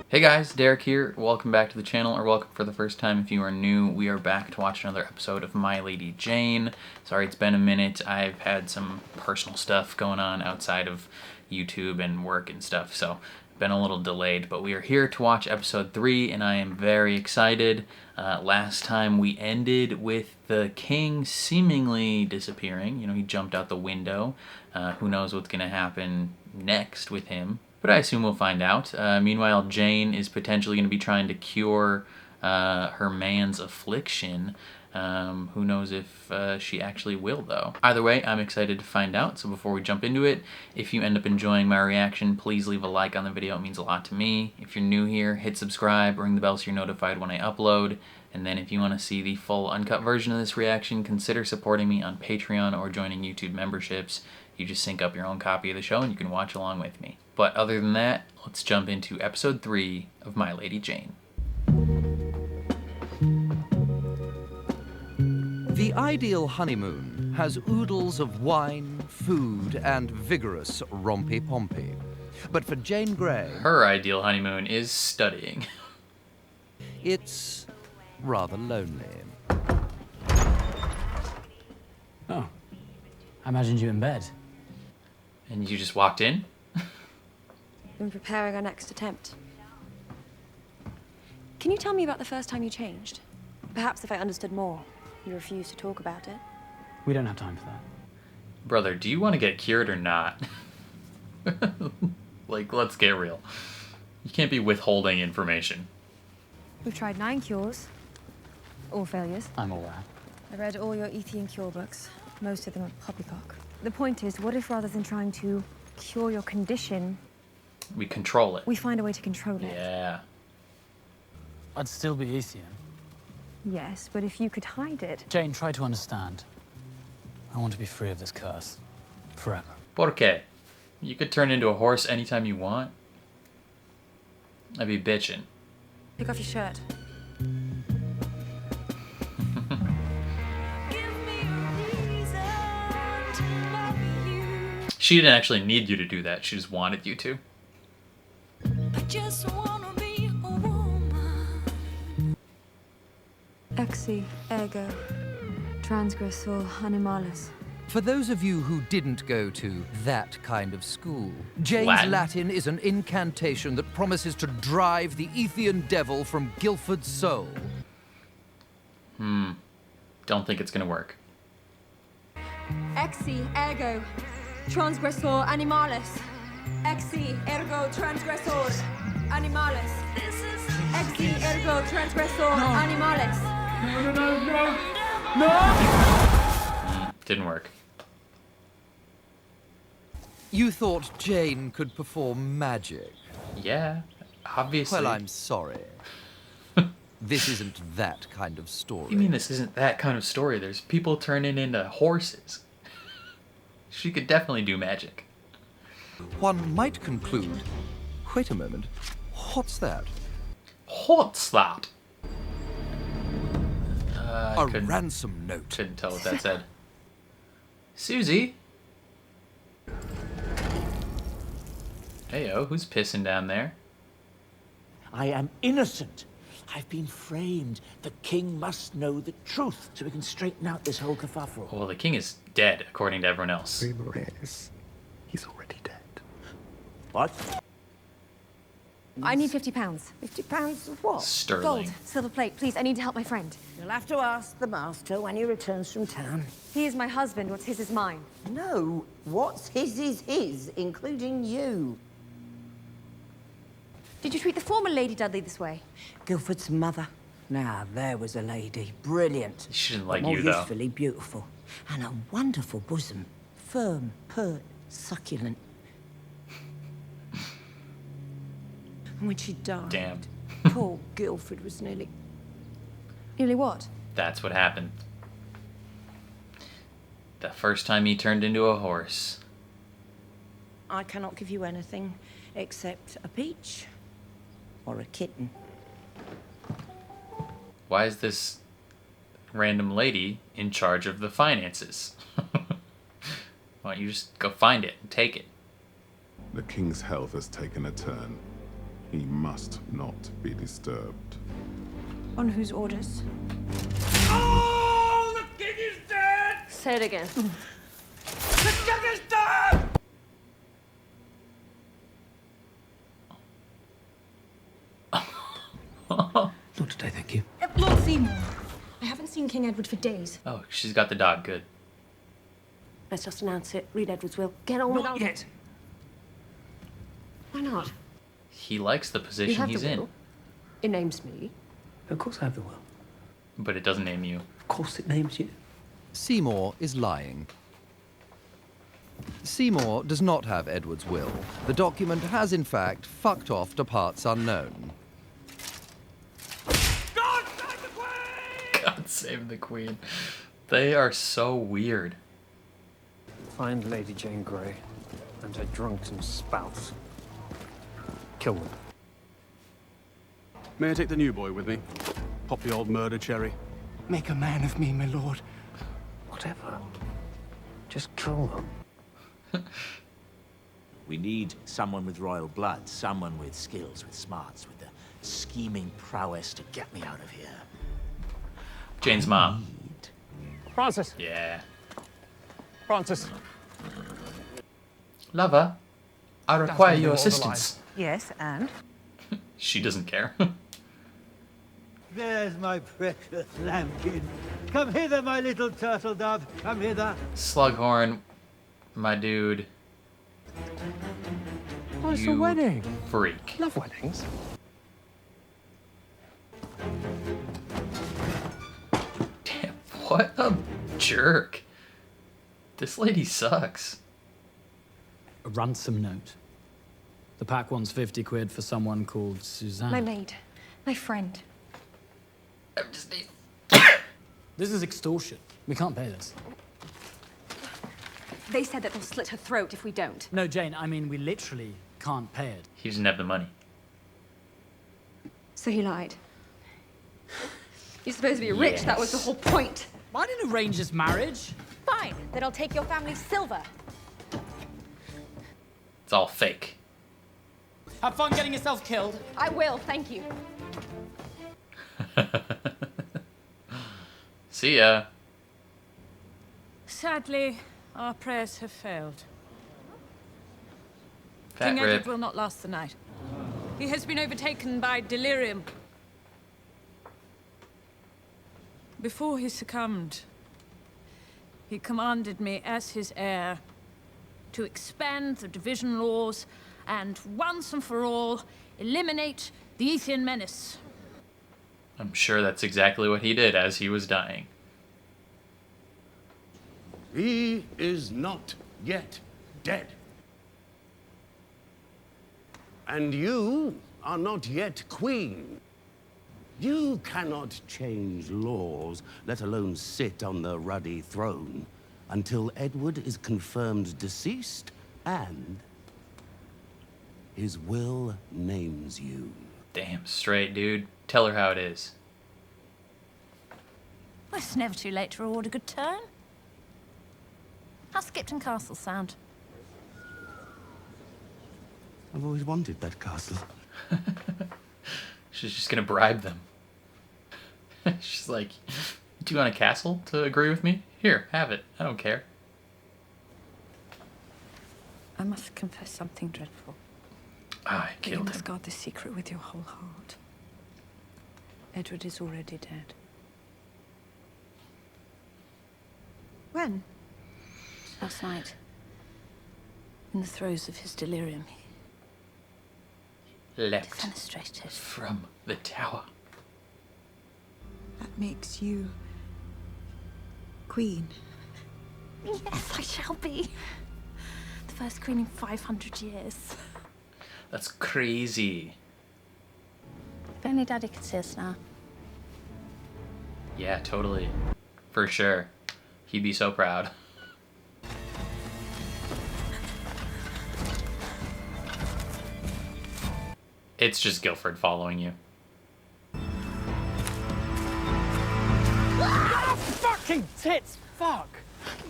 Hey guys, Derek here. Welcome back to the channel, or welcome for the first time if you are new. We are back to watch another episode of My Lady Jane. Sorry it's been a minute. I've had some personal stuff going on outside of YouTube and work and stuff, so been a little delayed, but we are here to watch episode 3 and I am very excited. Last time we ended with the king seemingly disappearing. You know, he jumped out the window. Who knows what's going to happen next with him, but I assume we'll find out. Meanwhile, Jane is potentially going to be trying to cure her man's affliction. Who knows if she actually will, though. Either way, I'm excited to find out, so before we jump into it, if you end up enjoying my reaction, please leave a like on the video. It means a lot to me. If you're new here, hit subscribe, ring the bell so you're notified when I upload, and then if you want to see the full uncut version of this reaction, consider supporting me on Patreon or joining YouTube memberships. You just sync up your own copy of the show and you can watch along with me. But other than that, let's jump into episode 3 of My Lady Jane. The ideal honeymoon has oodles of wine, food, and vigorous rompy-pompy. But for Jane Grey, Her ideal honeymoon is studying. it's rather lonely. Oh, I imagined you in bed. And you just walked in? Been preparing our next attempt. Can you tell me about the first time you changed? Perhaps if I understood more, you refused to talk about it. We don't have time for that. Brother, do you want to get cured or not? Like, let's get real. You can't be withholding information. We've tried 9 cures. All failures. I'm aware. I read all your Ethian cure books. Most of them are poppycock. The point is, what if rather than trying to cure your condition, We control it. we find a way to control it? Yeah. I'd still be Ethian. Yes, but if you could hide it. Jane, try to understand. I want to be free of this curse. Forever. Por qué? You could turn into a horse anytime you want. I'd be bitching. Take off your shirt. She didn't actually need you to do that. She just wanted you to. I just wanna be a woman. Exi, ergo, transgressor, animalis. For those of you who didn't go to that kind of school, Jane's Latin. Latin is an incantation that promises to drive the Ethian devil from Guilford's soul. Don't think it's gonna work. Exi, ergo, transgressor, animalis. Exi, ergo, transgressor, animalis. Exi, ergo, transgressor, animalis. Didn't work. You thought Jane could perform magic. Yeah, obviously. Well, I'm sorry. This isn't that kind of story. What do you mean this isn't that kind of story? There's people turning into horses. She could definitely do magic. One might conclude... Wait a moment. What's that? What's that? A ransom note. Couldn't tell what that said. Susie? Heyo, who's pissing down there? I am innocent. I've been framed. The king must know the truth so we can straighten out this whole kerfuffle. Well, the king is dead, according to everyone else. He's already dead. What? I need £50. £50 of what? Sterling. Gold, silver plate, please. I need to help my friend. You'll have to ask the master when he returns from town. He is my husband. What's his is mine. No, what's his is his, including you. Did you treat the former Lady Dudley this way? Guilford's mother. Now, there was a lady. Brilliant. She didn't but like more you, though. usefully beautiful. And a wonderful bosom. Firm, pert, succulent. And when she died... Damn. Poor Guilford was nearly... Nearly what? That's what happened. The first time he turned into a horse. I cannot give you anything except a peach or a kitten. Why is this random lady in charge of the finances? Why don't you just go find it and take it? The king's health has taken a turn. He must not be disturbed. On whose orders? Oh, the king is dead! Say it again. The king is dead! Not today, thank you. Lord Seymour. I haven't seen King Edward for days. Oh, she's got the dog. Good. Let's just announce it. Read Edward's will. Get on without yet. Why not? He likes the You position have he's the in, will. It names me. Of course I have the will. but it doesn't name you. Of course it names you. Seymour is lying. Seymour does not have Edward's will. The document has, in fact, fucked off to parts unknown. God save the Queen! God save the Queen. They are so weird. Find Lady Jane Grey and her drunken spouse. Kill them. May I take the new boy with me? Pop the old murder cherry. Make a man of me, my lord. Whatever. Just kill them. We need someone with royal blood, someone with skills, with smarts, with the scheming prowess to get me out of here. Jane's mom. Francis! Yeah. Francis! Lover, I require your assistance. Yes, and? She doesn't care. There's my precious lambkin. Come hither, my little turtle dove. Come hither. Slughorn, my dude. Oh, it's a You wedding. freak. Love weddings. Damn, what a jerk. This lady sucks. A ransom note. The pack wants 50 quid for someone called Suzanne. My maid. My friend. I'm just... This is extortion. We can't pay this. They said that they'll slit her throat if we don't. No, Jane, I mean, we literally can't pay it. He doesn't have the money. So he lied. You're supposed to be rich, that was the whole point. I didn't arrange this marriage. Fine, then I'll take your family's silver. It's all fake. Have fun getting yourself killed. I will, thank you. See ya. Sadly, our prayers have failed. Fat King rib. Edward will not last the night. He has been overtaken by delirium. Before he succumbed, he commanded me as his heir to expand the division laws and once and for all eliminate the Ethian menace. I'm sure that's exactly what he did as he was dying. He is not yet dead. And you are not yet queen. You cannot change laws, let alone sit on the ruddy throne, until Edward is confirmed deceased and his will names you. Damn straight, dude. Tell her how it is. Well, it's never too late to reward a good turn. How's Skipton Castle sound? I've always wanted that castle. She's just gonna bribe them. She's like, do you want a castle to agree with me? Here, have it. I don't care. I must confess something dreadful. I You killed must him. guard this secret with your whole heart. Edward is already dead. When? Last night, in the throes of his delirium, he Leapt defenestrated. from the tower. That makes you queen. Yes, I shall be. The first queen in 500 years. That's crazy. If only Daddy could see us now. Yeah, totally. For sure. He'd be so proud. It's just Guilford following you. Ah, fucking tits! Fuck!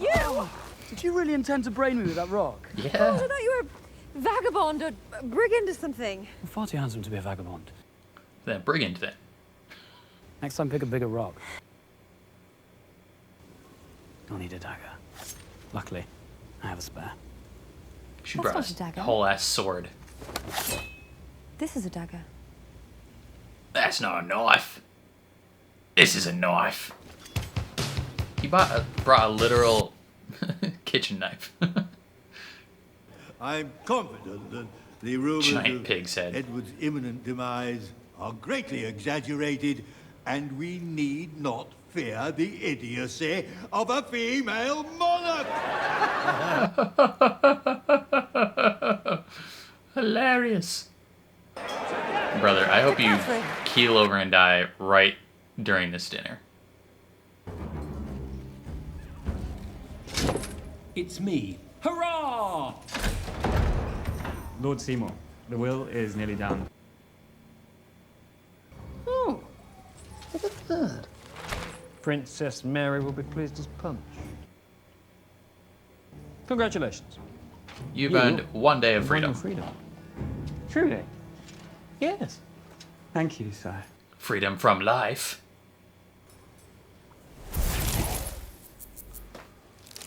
You! Did you really intend to brain me with that rock? Yeah. I thought you were Vagabond or brigand or something. You're far too handsome to be a vagabond. That brigand then. Next time, pick a bigger rock. I'll need a dagger. Luckily, I have a spare. She That's brought not a dagger. a whole ass sword. This is a dagger. That's not a knife. This is a knife. He brought a literal kitchen knife. I'm confident that the rumors Giant of pig's head. Edward's imminent demise are greatly exaggerated, and we need not fear the idiocy of a female monarch. Hilarious. Brother, I hope you keel over and die right during this dinner. It's me. Hurrah! Lord Seymour, the will is nearly done. Oh, look at that. Princess Mary will be pleased as punch. Congratulations. You've earned 1 day of won freedom. your freedom. Truly? Yes. Thank you, sir. Freedom from life.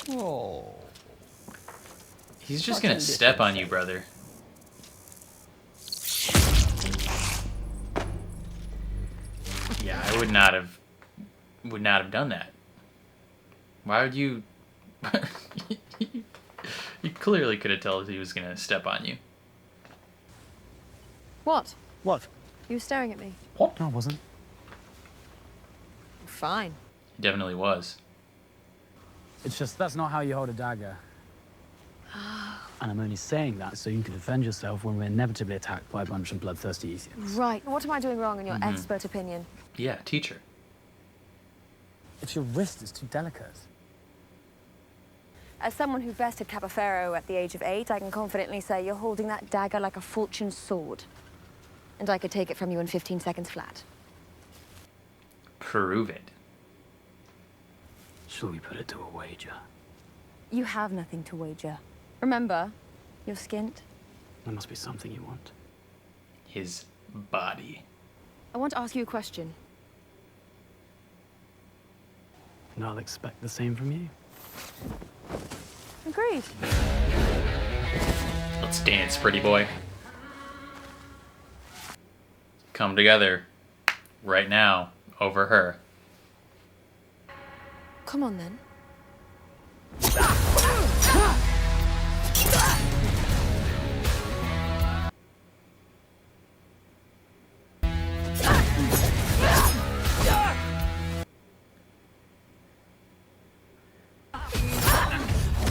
Oh. He's just gonna step on you, brother. Yeah, I would not have done that. Why would you? You clearly could have told he was gonna step on you. What? What? You were staring at me. What? No, I wasn't. Fine. He definitely was. It's just that's not how you hold a dagger. And I'm only saying that so you can defend yourself when we're inevitably attacked by a bunch of bloodthirsty Ethians. Right. What am I doing wrong in your expert opinion? Yeah, teacher. If your wrist is too delicate. As someone who bested Capaferro at the age of 8, I can confidently say you're holding that dagger like a fortune sword. And I could take it from you in 15 seconds flat. Prove it. Shall we put it to a wager? You have nothing to wager. Remember, you're skint. There must be something you want. His body. I want to ask you a question. And I'll expect the same from you. Agreed. Let's dance, pretty boy. Come together right now over her. Come on, then.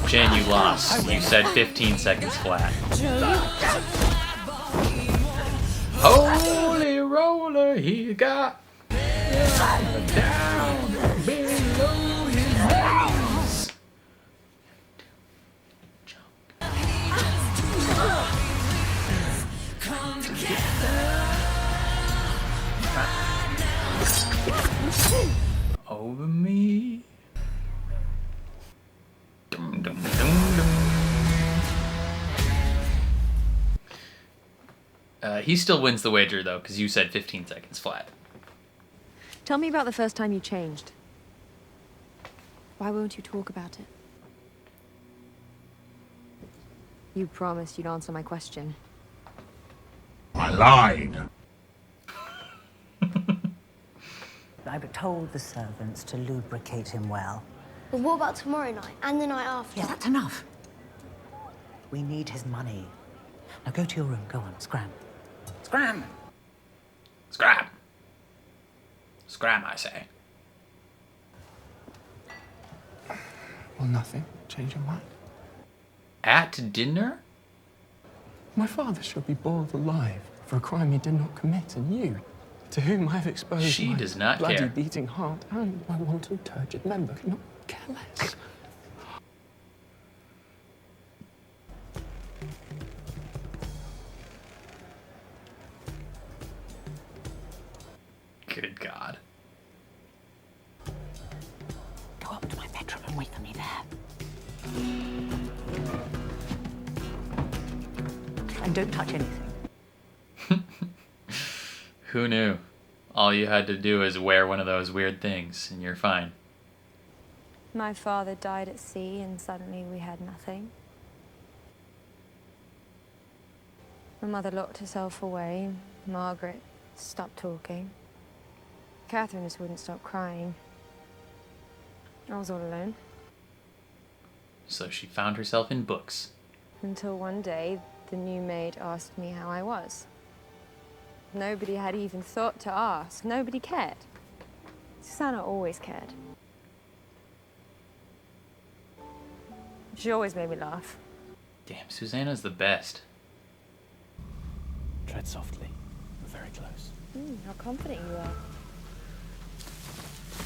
Jen, you lost. You said 15 seconds flat. Holy roller, he got down below his knees. Over me. Dum, dum, dum, dum. He still wins the wager, though, because you said 15 seconds flat. Tell me about the first time you changed. Why won't you talk about it? You promised you'd answer my question. I lied. I told the servants to lubricate him well. But what about tomorrow night and the night after? Yeah, that's enough. We need his money. Now go to your room. Go on, scram. Scram! Scram! Scram, I say. Well, nothing. Change your mind. At dinner? My father shall be boiled alive for a crime he did not commit, and you, to whom I have exposed She my does not bloody care. beating heart and my wanton turgid member, could not care less. Good God. Go up to my bedroom and wait for me there. And don't touch anything. Who knew? All you had to do is wear one of those weird things, and you're fine. My father died at sea, and suddenly we had nothing. My mother locked herself away. Margaret stopped talking. Catherine just wouldn't stop crying. I was all alone. So she found herself in books. Until one day, the new maid asked me how I was. Nobody had even thought to ask. Nobody cared. Susanna always cared. She always made me laugh. Damn, Susanna's the best. Tread softly. We're very close. How confident you are.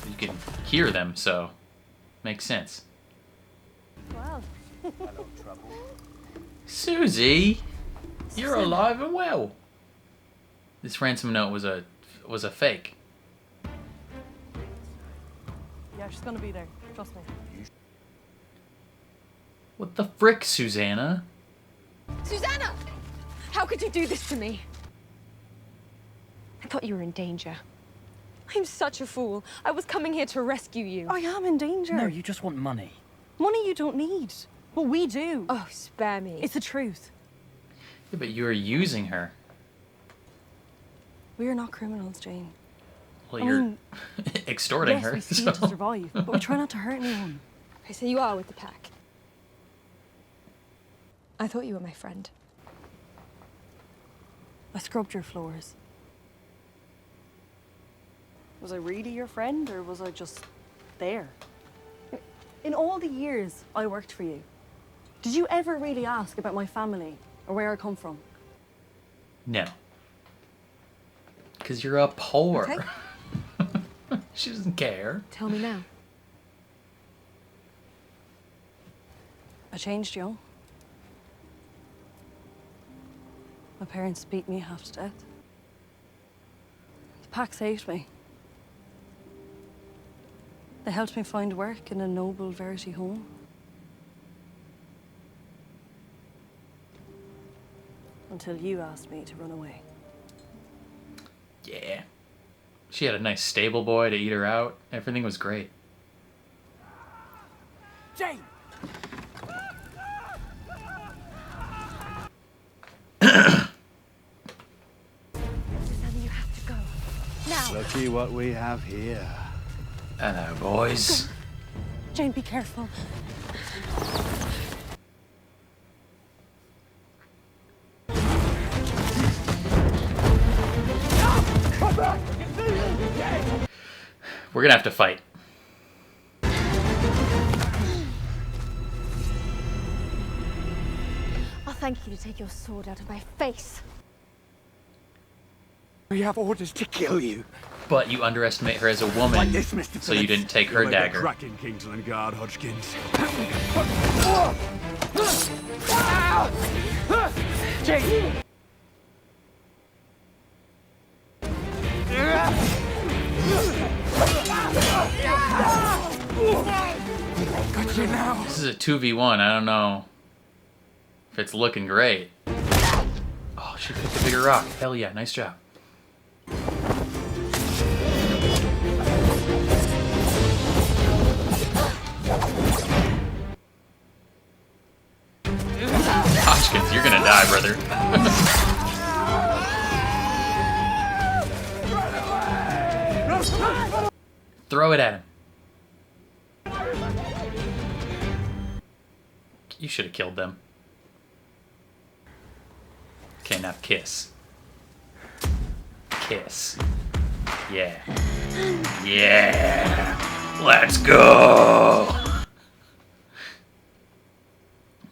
You can hear them, so makes sense. Wow. Hello, trouble. Susie, you're alive and well. This ransom note was a fake. Yeah, she's gonna be there. Trust me. What the frick, Susanna? Susanna! How could you do this to me? I thought you were in danger. I'm such a fool. I was coming here to rescue you. I am in danger. No, you just want money. Money you don't need. But we do. Oh, spare me. It's the truth. Yeah, but you were using her. We are not criminals, Jane. Well, I you're mean, extorting yes, her. we scheme to survive, but we try not to hurt anyone. Okay, so you are with the pack. I thought you were my friend. I scrubbed your floors. Was I really your friend, or was I just there? In all the years I worked for you, did you ever really ask about my family or where I come from? No. Because you're a whore. Okay. She doesn't care. Tell me now. I changed young. My parents beat me half to death. The pack saved me. They helped me find work in a noble Verity home. Until you asked me to run away. Yeah. She had a nice stable boy to eat her out. Everything was great. Jane! Susanna, you have to go. Now. Lucky what we have here. Hello, boys. Jane, be careful. We're gonna have to fight. I'll thank you to take your sword out of my face. We have orders to kill you. But you underestimate her as a woman, Like this, Mr. so you didn't take her dagger. Cracking Kingsland Guard, Hodgkins. Jane! Got you now. This is a 2v1. I don't know if it's looking great. Oh, she picked a bigger rock. Hell yeah, nice job. Hodgkins, you're gonna die, brother. Throw it at him. You should have killed them. Okay, now kiss. Kiss. Yeah. Yeah. Let's go.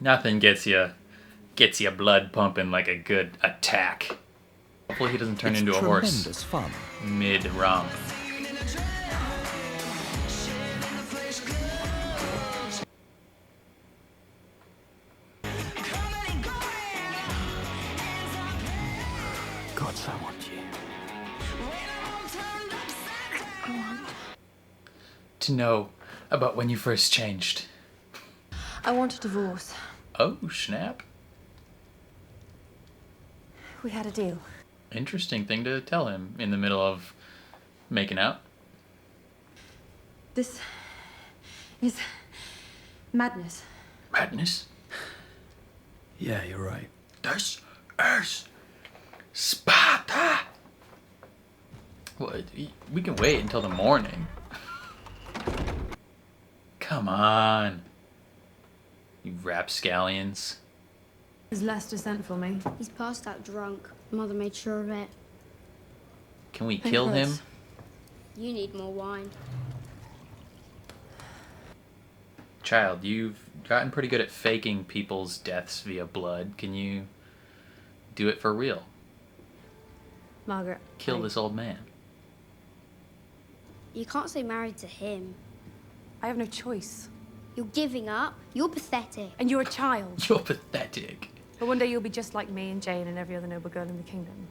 Nothing gets you blood pumping like a good attack. Hopefully he doesn't turn into a horse. Tremendous fun. Mid-romp. Gods, I want you. To know about when you first changed. I want a divorce. Oh, snap. We had a deal. Interesting thing to tell him in the middle of making out. This is madness. Madness? Yeah, you're right. This is Sparta! Well, we can wait until the morning. Come on. You rapscallions. Has Lester sent for me? He's passed out drunk. Mother made sure of it. Can we kill him? You need more wine. Child, you've gotten pretty good at faking people's deaths via blood. Can you do it for real? Margaret. Kill this old man. You can't stay married to him. I have no choice. You're giving up. You're pathetic. And you're a child. You're pathetic. But one day you'll be just like me and Jane and every other noble girl in the kingdom.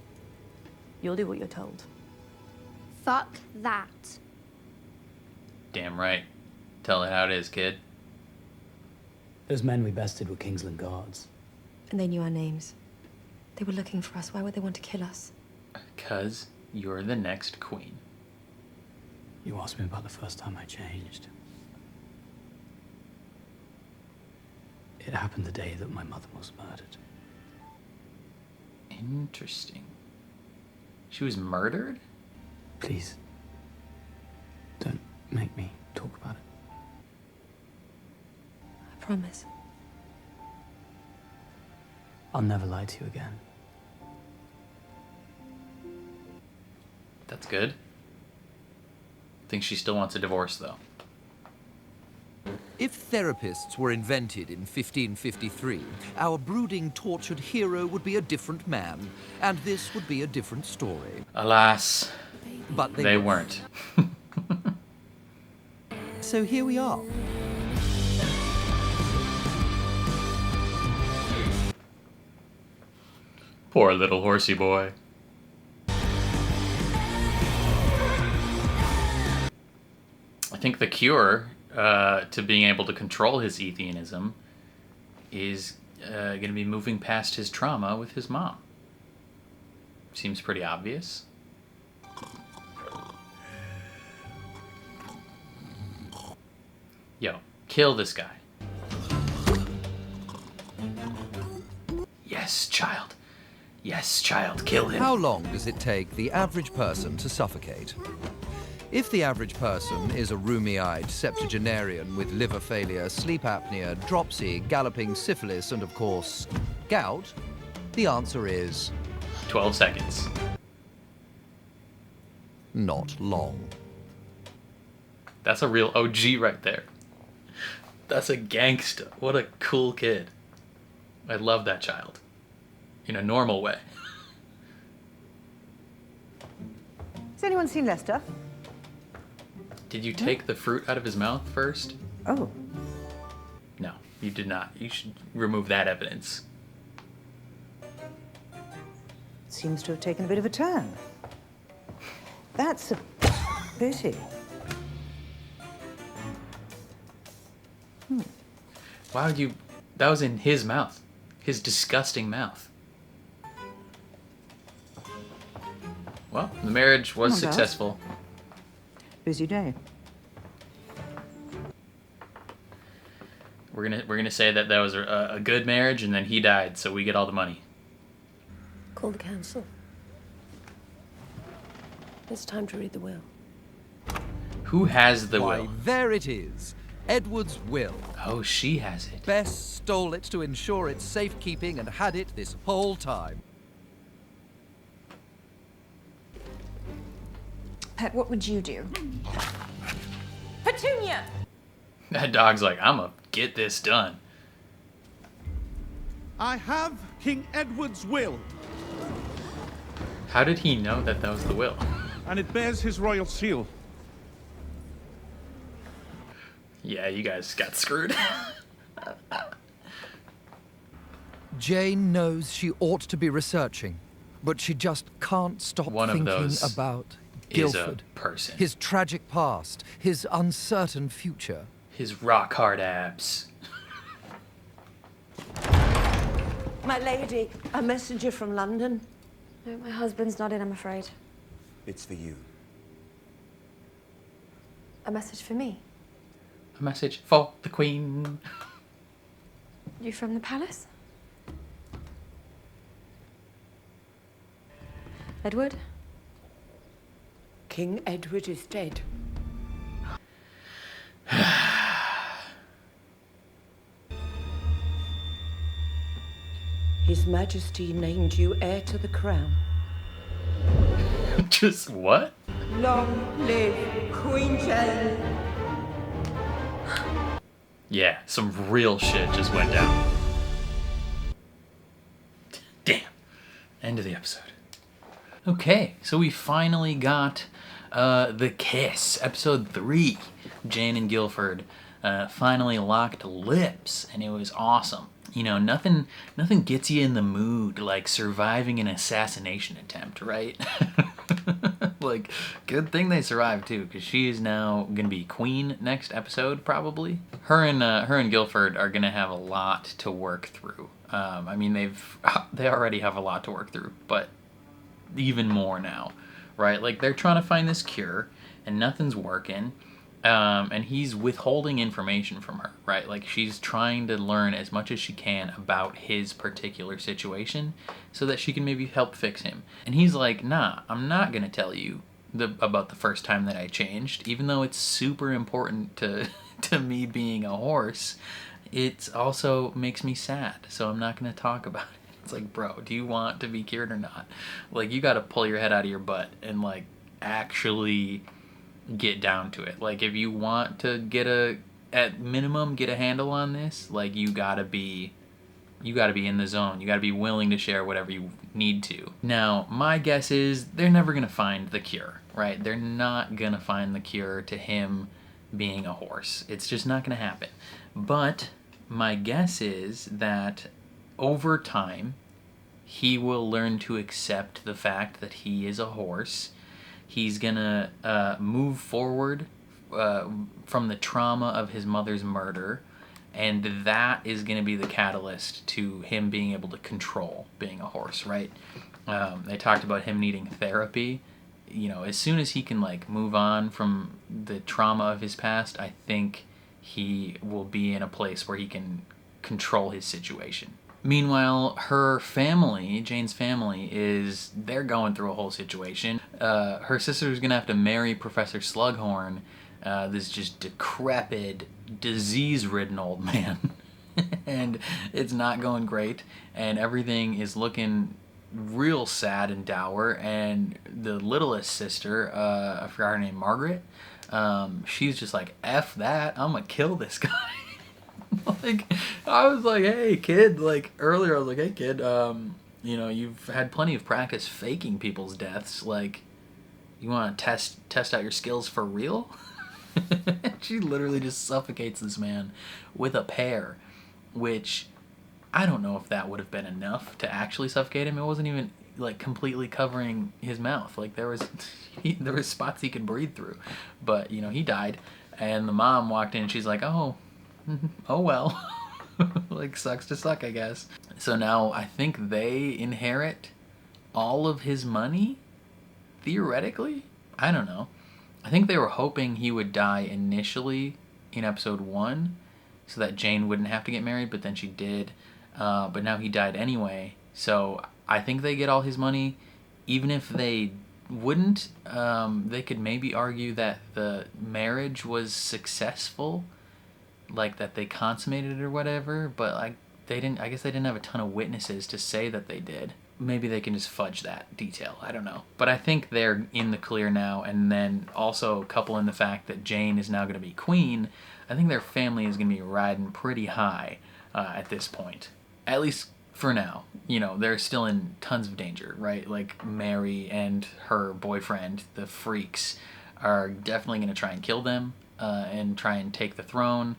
You'll do what you're told. Fuck that. Damn right. Tell it how it is, kid. Those men we bested were Kingsland guards. And they knew our names. They were looking for us. Why would they want to kill us? 'Cause you're the next queen. You asked me about the first time I changed. It happened the day that my mother was murdered. Interesting. She was murdered? Please, don't make me talk about it. I promise. I'll never lie to you again. That's good. Think she still wants a divorce, though. If therapists were invented in 1553, our brooding, tortured hero would be a different man, and this would be a different story. Alas, but they weren't. So here we are. Poor little horsey boy. I think the cure to being able to control his Athenianism is going to be moving past his trauma with his mom. Seems pretty obvious. Yo, kill this guy. Yes, child. Yes, child, kill him. How long does it take the average person to suffocate? If the average person is a roomy-eyed septuagenarian with liver failure, sleep apnea, dropsy, galloping syphilis, and of course, gout, the answer is... 12 seconds. Not long. That's a real OG right there. That's a gangsta. What a cool kid. I love that child. In a normal way. Has anyone seen Lester? Did you take the fruit out of his mouth first? Oh. No, you did not. You should remove that evidence. Seems to have taken a bit of a turn. That's a pity. Why would you... That was in his mouth. His disgusting mouth. Well, the marriage was successful. Busy day. We're gonna say that was a good marriage, and then he died, so we get all the money. Call the council. It's time to read the will. Who has the will? There it is. Edward's will. Oh, she has it. Bess stole it to ensure its safekeeping and had it this whole time. Pet, what would you do? Petunia! That dog's like, I'm gonna get this done. I have King Edward's will. How did he know that was the will? And it bears his royal seal. Yeah, you guys got screwed. Jane knows she ought to be researching, but she just can't stop thinking about Guilford. Person. His tragic past, his uncertain future. His rock-hard abs. My lady, a messenger from London. No, my husband's not in, I'm afraid. It's for you. A message for me? A message for the Queen. You from the palace? Edward? King Edward is dead. His Majesty named you heir to the crown. Just what? Long live Queen Jane. Yeah, some real shit just went down. Damn. End of the episode. Okay, so we finally got the kiss. Episode 3. Jane and Guilford finally locked lips, and it was awesome. You know, nothing gets you in the mood like surviving an assassination attempt, right? Like, good thing they survived too, because she is now gonna be queen next episode, probably. Her and Guilford are gonna have a lot to work through. I mean, they already have a lot to work through, but even more now, right? Like, they're trying to find this cure, and nothing's working. And he's withholding information from her, right? Like, she's trying to learn as much as she can about his particular situation so that she can maybe help fix him. And he's like, nah, I'm not going to tell you about the first time that I changed, even though it's super important to me being a horse. It also makes me sad, so I'm not going to talk about it. It's like, bro, do you want to be cured or not? Like, you got to pull your head out of your butt and, like, actually get down to it. Like, if you want to at minimum get a handle on this, like, you gotta be in the zone. You gotta be willing to share whatever you need to. Now, my guess is they're never gonna find the cure, right? They're not gonna find the cure to him being a horse. It's just not gonna happen. But my guess is that over time, he will learn to accept the fact that he is a horse. He's gonna move forward from the trauma of his mother's murder, and that is gonna be the catalyst to him being able to control being a horse, right? They talked about him needing therapy. You know, as soon as he can, like, move on from the trauma of his past, I think he will be in a place where he can control his situation. Meanwhile, her family, Jane's family, they're going through a whole situation. Her sister's gonna have to marry Professor Slughorn, this just decrepit, disease-ridden old man. And it's not going great, and everything is looking real sad and dour, and the littlest sister, I forgot her name, Margaret, she's just like, F that, I'm gonna kill this guy. Like, I was like, hey kid, like, earlier I was like, hey kid, you know, you've had plenty of practice faking people's deaths, like, you want to test out your skills for real? She literally just suffocates this man with a pear, which I don't know if that would have been enough to actually suffocate him. It wasn't even, like, completely covering his mouth. Like, there was spots he could breathe through, but, you know, he died, and the mom walked in and she's like, oh well. Like, sucks to suck, I guess. So now I think they inherit all of his money, theoretically. I don't know. I think they were hoping he would die initially in episode 1 so that Jane wouldn't have to get married, but then she did. But now he died anyway, so I think they get all his money. Even if they wouldn't, they could maybe argue that the marriage was successful, like that they consummated it or whatever, but like I guess they didn't have a ton of witnesses to say that they did. Maybe they can just fudge that detail, I don't know. But I think they're in the clear now, and then also couple in the fact that Jane is now going to be queen, I think their family is going to be riding pretty high at this point. At least for now. You know, they're still in tons of danger, right? Like, Mary and her boyfriend, the freaks, are definitely going to try and kill them and try and take the throne.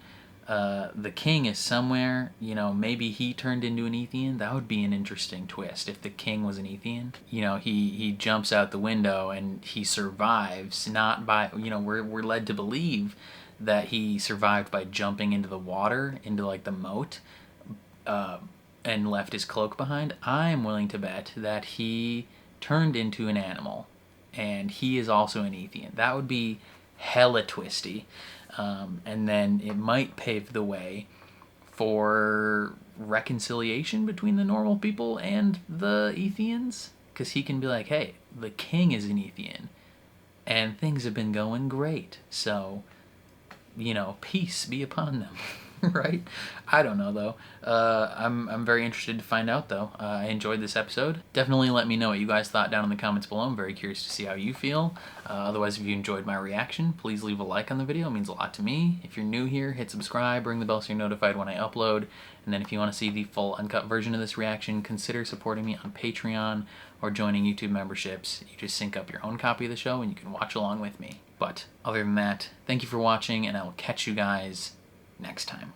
The king is somewhere, you know, maybe he turned into an Ethian. That would be an interesting twist if the king was an Ethian. You know, he jumps out the window and he survives, not by, you know, we're led to believe that he survived by jumping into the water, into like the moat, and left his cloak behind. I'm willing to bet that he turned into an animal, and he is also an Ethian. That would be hella twisty. And then it might pave the way for reconciliation between the normal people and the Ethians, because he can be like, hey, the king is an Ethian and things have been going great, so, you know, peace be upon them. Right? I don't know, though. I'm very interested to find out, though. I enjoyed this episode. Definitely let me know what you guys thought down in the comments below. I'm very curious to see how you feel. Otherwise, if you enjoyed my reaction, please leave a like on the video. It means a lot to me. If you're new here, hit subscribe, ring the bell so you're notified when I upload. And then if you want to see the full uncut version of this reaction, consider supporting me on Patreon or joining YouTube memberships. You just sync up your own copy of the show and you can watch along with me. But other than that, thank you for watching, and I will catch you guys next time.